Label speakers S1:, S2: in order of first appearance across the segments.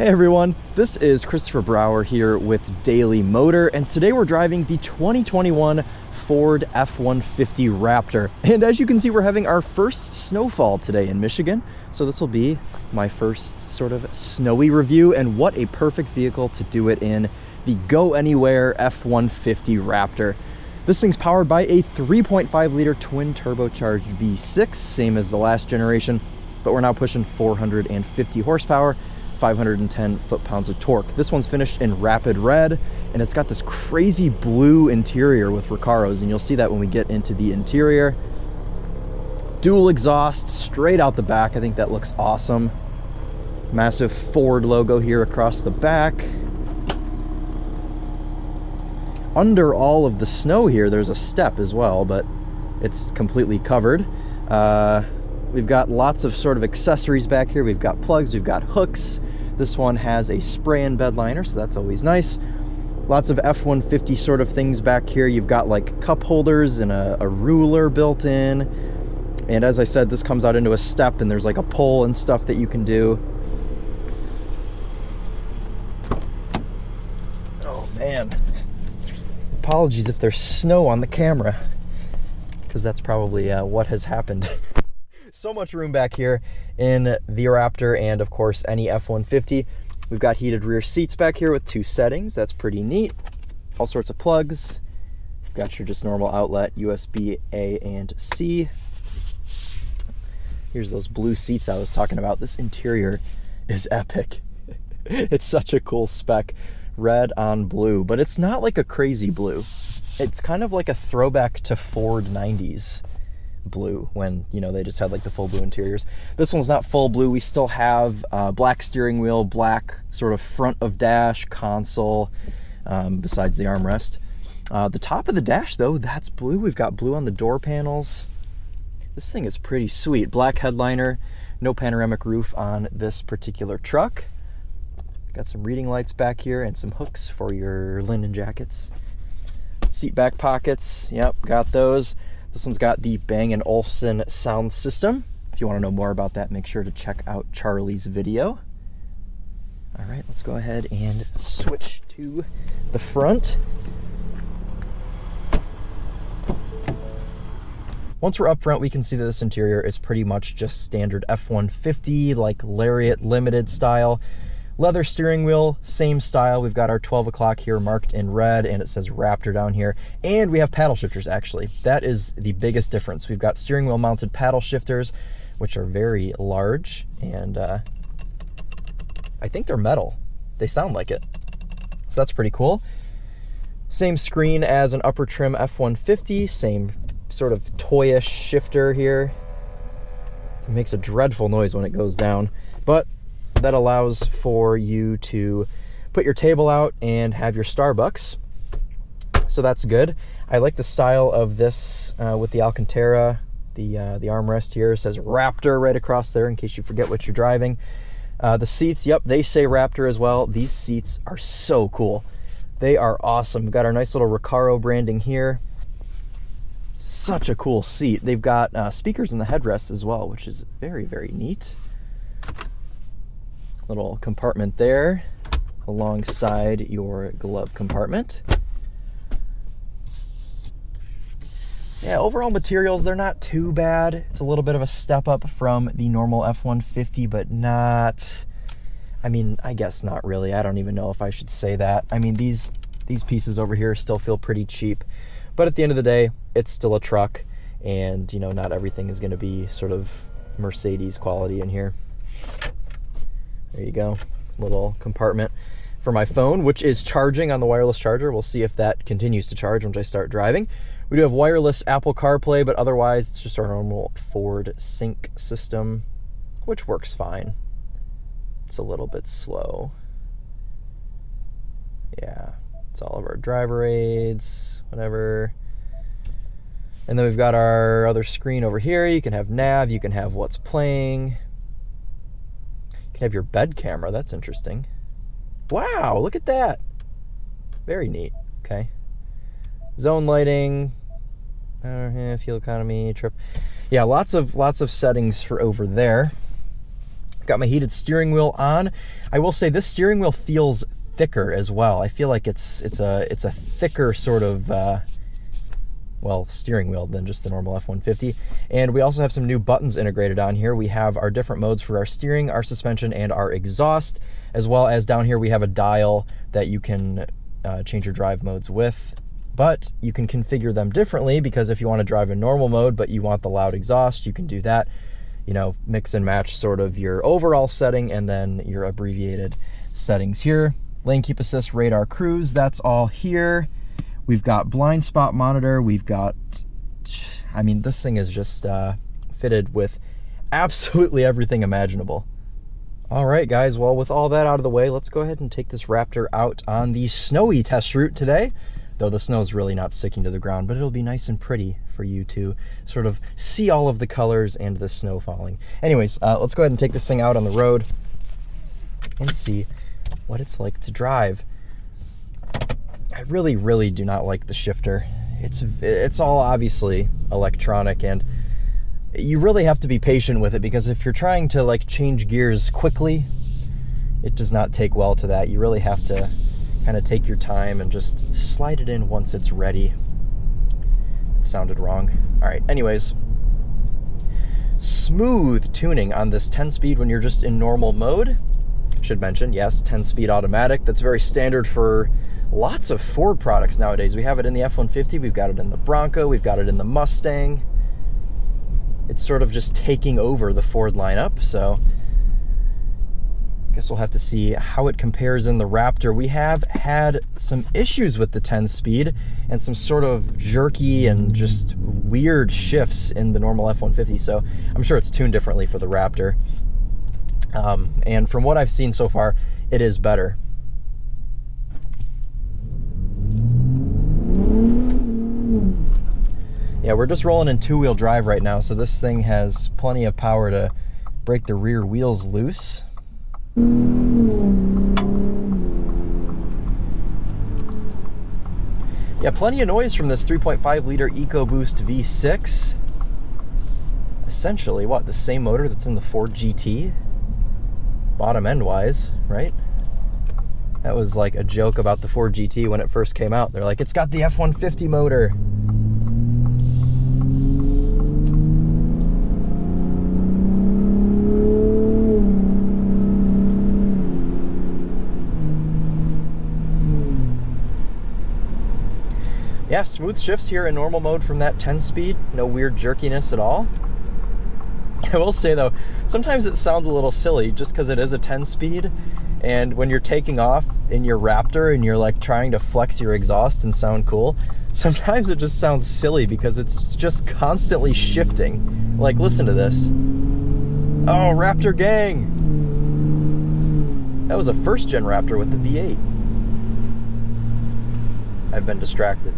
S1: Hey everyone, this is Christopher Brower here with Daily Motor, and today we're driving the 2021 Ford F-150 Raptor. And as you can see, we're having our first snowfall today in Michigan, so this will be my first sort of snowy review, and what a perfect vehicle to do it in, the Go Anywhere F-150 Raptor. This thing's powered by a 3.5 liter twin turbocharged V6, same as the last generation, but we're now pushing 450 horsepower, 510 foot-pounds of torque. This one's finished in rapid red, and it's got this crazy blue interior with Recaros, and you'll see that when we get into the interior. Dual exhaust straight out the back. I think that looks awesome. Massive Ford logo here across the back. Under all of the snow here, there's a step as well, but it's completely covered. We've got lots of sort of accessories back here. We've got plugs, we've got hooks. This one has a spray-in bed liner, so that's always nice. Lots of F-150 sort of things back here. You've got like cup holders and a ruler built in. And as I said, this comes out into a step, and there's like a pull and stuff that you can do. Oh man. Apologies if there's snow on the camera, because that's probably what has happened. So much room back here in the Raptor, and of course any F-150. We've got heated rear seats back here with 2 settings. That's pretty neat. All sorts of plugs. You've got your just normal outlet, USB A and C. Here's those blue seats I was talking about. This interior is epic. It's such a cool spec. Red on blue, but it's not like a crazy blue. It's kind of like a throwback to Ford 90s blue, when, you know, they just had like the full blue interiors. This one's not full blue. We still have black steering wheel, black sort of front of dash console, besides the armrest. The top of the dash though, that's blue. We've got blue on the door panels. This thing is pretty sweet. Black headliner, no panoramic roof on this particular truck. Got some reading lights back here and some hooks for your linen jackets. Seat back pockets, yep, got those. This one's got the Bang & Olufsen sound system. If you want to know more about that, make sure to check out Charlie's video. All right, let's go ahead and switch to the front. Once we're up front, we can see that this interior is pretty much just standard F-150, like Lariat Limited style. Leather steering wheel, same style. We've got our 12 o'clock here marked in red, and it says Raptor down here. And we have paddle shifters, actually. That is the biggest difference. We've got steering wheel mounted paddle shifters, which are very large, and I think they're metal. They sound like it. So that's pretty cool. Same screen as an upper trim F-150, same sort of toyish shifter here. It makes a dreadful noise when it goes down, but that allows for you to put your table out and have your Starbucks, so that's good. I like the style of this with the Alcantara. The armrest here says Raptor right across there in case you forget what you're driving. The seats, yep, they say Raptor as well. These seats are so cool. They are awesome. We've got our nice little Recaro branding here. Such a cool seat. They've got speakers in the headrest as well, which is very, very neat. Little compartment there alongside your glove compartment. Yeah, overall materials, they're not too bad. It's a little bit of a step up from the normal F-150, but not, I mean, I guess not really. I don't even know if I should say that. I mean, these pieces over here still feel pretty cheap, but at the end of the day, it's still a truck, and, you know, not everything is going to be sort of Mercedes quality in here. There you go, little compartment for my phone, which is charging on the wireless charger. We'll see if that continues to charge once I start driving. We do have wireless Apple CarPlay, but otherwise it's just our normal Ford Sync system, which works fine. It's a little bit slow. Yeah, it's all of our driver aids, whatever. And then we've got our other screen over here. You can have nav, you can have what's playing. You can have your bed camera. That's interesting. Wow, look at that. Very neat. Okay. Zone lighting, fuel economy, trip. Yeah, lots of settings for over there. Got my heated steering wheel on. I will say this steering wheel feels thicker as well. I feel like it's a thicker sort of well, steering wheel than just the normal F-150. And we also have some new buttons integrated on here. We have our different modes for our steering, our suspension, and our exhaust, as well as down here we have a dial that you can change your drive modes with. But you can configure them differently, because if you want to drive in normal mode but you want the loud exhaust, you can do that. You know, mix and match sort of your overall setting and then your abbreviated settings here. Lane keep assist, radar cruise, that's all here. We've got blind spot monitor. We've got, I mean, this thing is just fitted with absolutely everything imaginable. All right, guys, well, with all that out of the way, let's go ahead and take this Raptor out on the snowy test route today. Though the snow's really not sticking to the ground, but it'll be nice and pretty for you to sort of see all of the colors and the snow falling. Anyways, let's go ahead and take this thing out on the road and see what it's like to drive. I really do not like the shifter. It's all obviously electronic, and you really have to be patient with it, because if you're trying to like change gears quickly, it does not take well to that. You really have to kind of take your time and just slide it in once it's ready. It sounded wrong. All right, anyways, smooth tuning on this 10-speed when you're just in normal mode. Should mention, yes, 10-speed automatic. That's very standard for lots of Ford products nowadays. We have it in the F-150, we've got it in the Bronco, we've got it in the Mustang. It's sort of just taking over the Ford lineup, so I guess we'll have to see how it compares in the Raptor. We have had some issues with the 10-speed and some sort of jerky and just weird shifts in the normal F-150, so I'm sure it's tuned differently for the Raptor. And from what I've seen so far, it is better. Yeah, we're just rolling in two-wheel drive right now, so this thing has plenty of power to break the rear wheels loose. Yeah, plenty of noise from this 3.5 liter EcoBoost V6. Essentially, what, the same motor that's in the Ford GT? Bottom end wise, right? That was like a joke about the Ford GT when it first came out. They're like, it's got the F-150 motor. Yeah, smooth shifts here in normal mode from that 10-speed. No weird jerkiness at all. I will say though, sometimes it sounds a little silly just because it is a 10-speed, and when you're taking off in your Raptor and you're like trying to flex your exhaust and sound cool, sometimes it just sounds silly because it's just constantly shifting. Like, listen to this. Oh, Raptor gang! That was a first-gen Raptor with the V8. I've been distracted.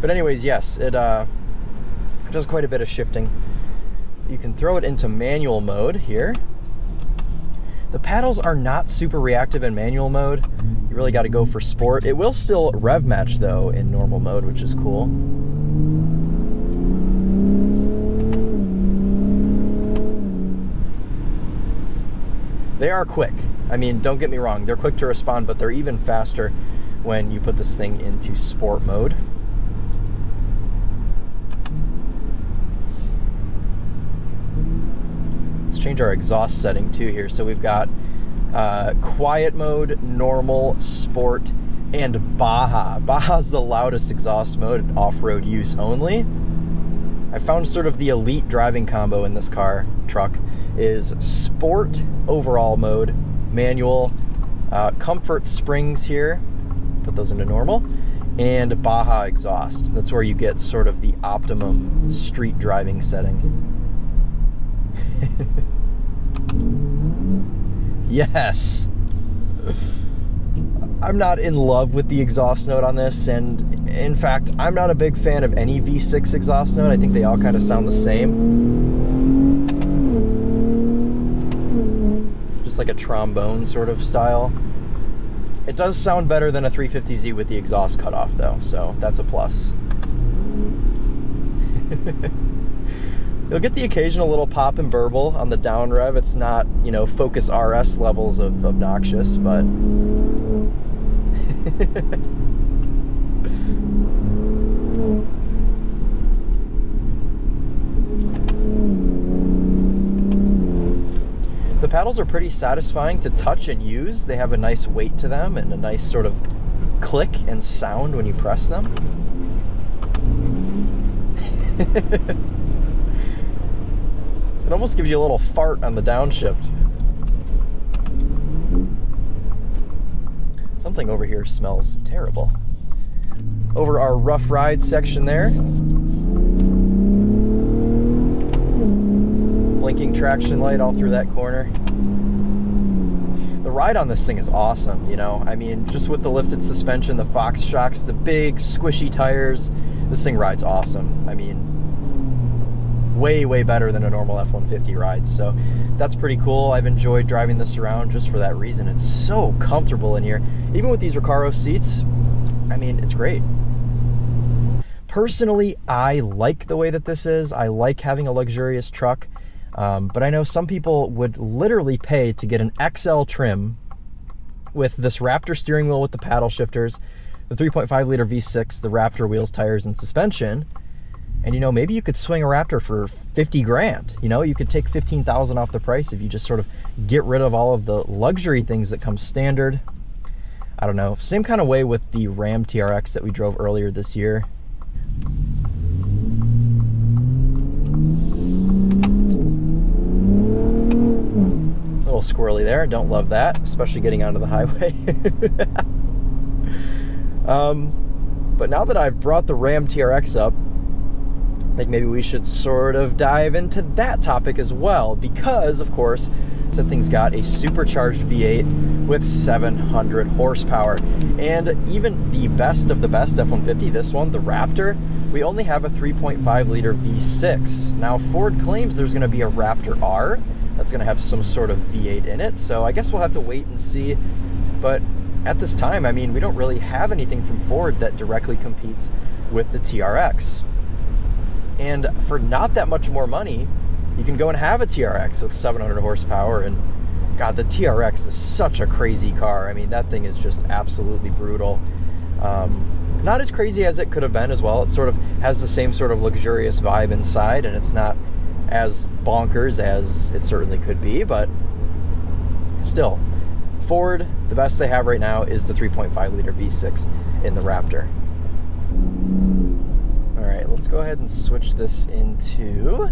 S1: But anyways, yes, it does quite a bit of shifting. You can throw it into manual mode here. The paddles are not super reactive in manual mode. You really got to go for sport. It will still rev match though in normal mode, which is cool. They are quick. I mean, don't get me wrong, they're quick to respond, but they're even faster when you put this thing into sport mode. Let's change our exhaust setting too here. So we've got quiet mode, normal, sport, and Baja. Baja's the loudest exhaust mode, off-road use only. I found sort of the elite driving combo in this truck is sport overall mode, manual, comfort springs here, put those into normal, and Baja exhaust. That's where you get sort of the optimum street driving setting. Yes! I'm not in love with the exhaust note on this, and in fact, I'm not a big fan of any V6 exhaust note. I think they all kind of sound the same. Just like a trombone sort of style. It does sound better than a 350Z with the exhaust cut off though, so that's a plus. You'll get the occasional little pop and burble on the down rev. It's not, you know, Focus RS levels of obnoxious, but the paddles are pretty satisfying to touch and use. They have a nice weight to them and a nice sort of click and sound when you press them. It almost gives you a little fart on the downshift. Something over here smells terrible. Over our rough ride section there. Blinking traction light all through that corner. The ride on this thing is awesome, you know. I mean, just with the lifted suspension, the Fox shocks, the big squishy tires, this thing rides awesome. I mean, way, way better than a normal F-150 ride. So that's pretty cool. I've enjoyed driving this around just for that reason. It's so comfortable in here. Even with these Recaro seats, I mean, it's great. Personally, I like the way that this is. I like having a luxurious truck. But I know some people would literally pay to get an XL trim with this Raptor steering wheel with the paddle shifters, the 3.5 liter V6, the Raptor wheels, tires, and suspension. And, you know, maybe you could swing a Raptor for 50 grand. You know, you could take 15,000 off the price if you just sort of get rid of all of the luxury things that come standard. I don't know. Same kind of way with the Ram TRX that we drove earlier this year. A little squirrely there. Don't love that, especially getting onto the highway. But now that I've brought the Ram TRX up, I think maybe we should sort of dive into that topic as well, because of course that thing's got a supercharged V8 with 700 horsepower, and even the best of the best F-150, this one, the Raptor, we only have a 3.5 liter V6. Now Ford claims there's going to be a Raptor R that's going to have some sort of V8 in it, so I guess we'll have to wait and see. But at this time, I mean, we don't really have anything from Ford that directly competes with the TRX. And for not that much more money, you can go and have a TRX with 700 horsepower. And God, the TRX is such a crazy car. I mean, that thing is just absolutely brutal. Not as crazy as it could have been as well. It sort of has the same sort of luxurious vibe inside, and it's not as bonkers as it certainly could be, but still, Ford, the best they have right now is the 3.5 liter V6 in the Raptor. All right, let's go ahead and switch this into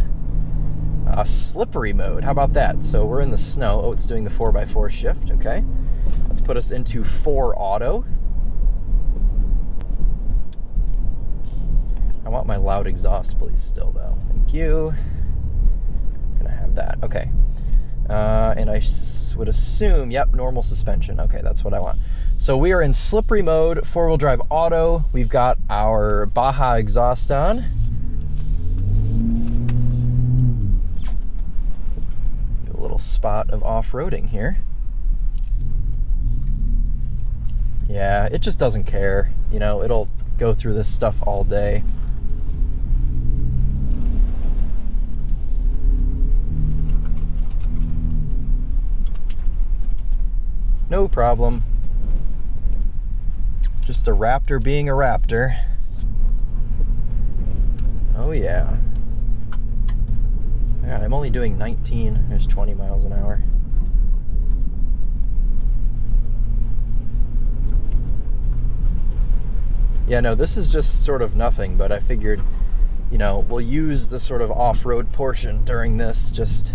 S1: slippery mode. How about that? So we're in the snow. Oh, it's doing the 4x4 shift. Okay, let's put us into 4 auto. I want my loud exhaust, please, still though. Thank you. Can I have that? Okay. And I would assume, yep, normal suspension. Okay, that's what I want. So we are in slippery mode, 4-wheel drive auto. We've got our Baja exhaust on. A little spot of off-roading here. Yeah, it just doesn't care. You know, it'll go through this stuff all day. No problem. Just a Raptor being a Raptor. Oh yeah. God, I'm only doing 19. There's 20 miles an hour. Yeah, no, this is just sort of nothing, but I figured, you know, we'll use the sort of off-road portion during this just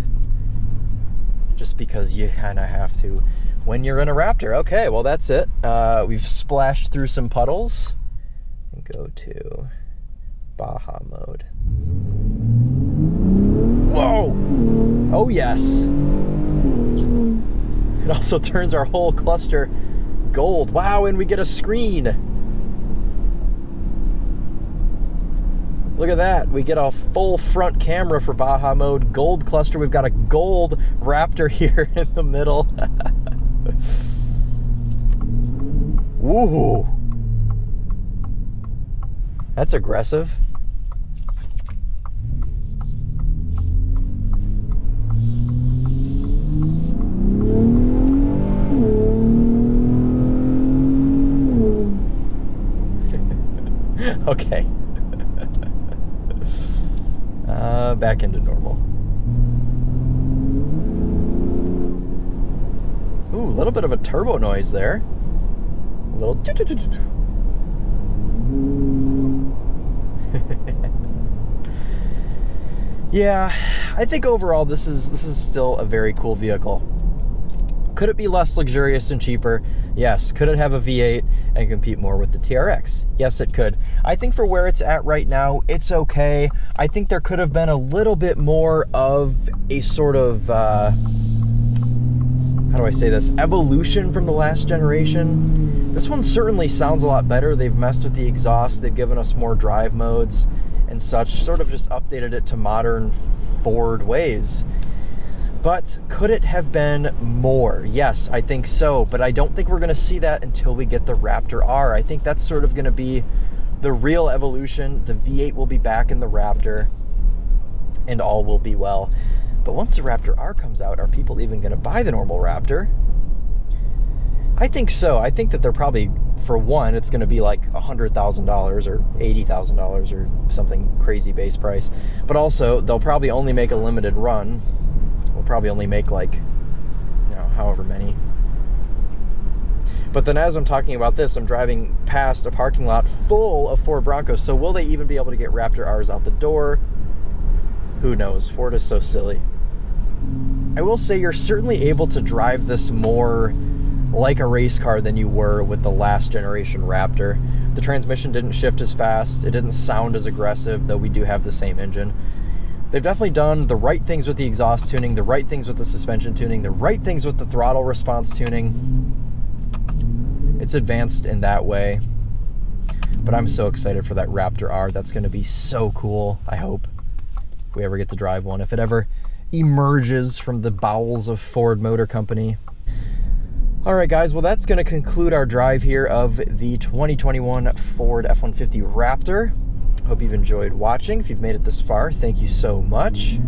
S1: because you kind of have to when you're in a Raptor. Okay, well, that's it. We've splashed through some puddles. And go to Baja mode. Whoa! Oh, yes. It also turns our whole cluster gold. Wow, and we get a screen. Look at that. We get a full front camera for Baja mode. Gold cluster. We've got a gold Raptor here in the middle. Woo! That's aggressive. Okay. Back into normal. Ooh, a little bit of a turbo noise there. A little toot-toot-toot-toot. Yeah, I think overall this is still a very cool vehicle. Could it be less luxurious and cheaper? Yes. Could it have a V8 and compete more with the TRX? Yes, it could. I think for where it's at right now, it's okay. I think there could have been a little bit more of a sort of, how do I say this, evolution from the last generation. This one certainly sounds a lot better. They've messed with the exhaust. They've given us more drive modes and such, sort of just updated it to modern Ford ways. But could it have been more? Yes, I think so, but I don't think we're gonna see that until we get the Raptor R. I think that's sort of gonna be the real evolution. The V8 will be back in the Raptor and all will be well. But once the Raptor R comes out, are people even gonna buy the normal Raptor? I think so. I think that they're probably, for one, it's gonna be like $100,000 or $80,000 or something crazy base price. But also, they'll probably only make a limited run. We'll probably only make like, you know, however many. But then as I'm talking about this, I'm driving past a parking lot full of Ford Broncos. So will they even be able to get Raptor Rs out the door? Who knows? Ford is so silly. I will say you're certainly able to drive this more like a race car than you were with the last generation Raptor. The transmission didn't shift as fast. It didn't sound as aggressive, though we do have the same engine. They've definitely done the right things with the exhaust tuning, the right things with the suspension tuning, the right things with the throttle response tuning. It's advanced in that way. But I'm so excited for that Raptor R. That's going to be so cool, I hope, if we ever get to drive one. If it ever emerges from the bowels of Ford Motor Company. All right, guys, well, that's going to conclude our drive here of the 2021 Ford F-150 Raptor. Hope you've enjoyed watching. If you've made it this far, thank you so much.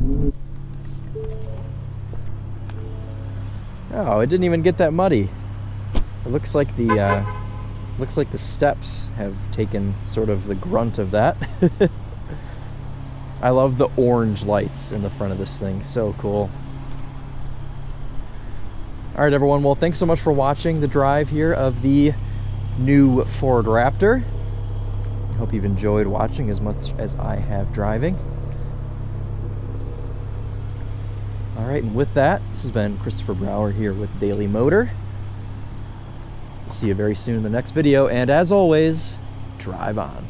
S1: Oh, it didn't even get that muddy. It looks like the steps have taken sort of the grunt of that. I love the orange lights in the front of this thing. So cool. All right, everyone. Well, thanks so much for watching the drive here of the new Ford Raptor. Hope you've enjoyed watching as much as I have driving. All right, and with that, this has been Christopher Brower here with Daily Motor. See you very soon in the next video, and as always, drive on.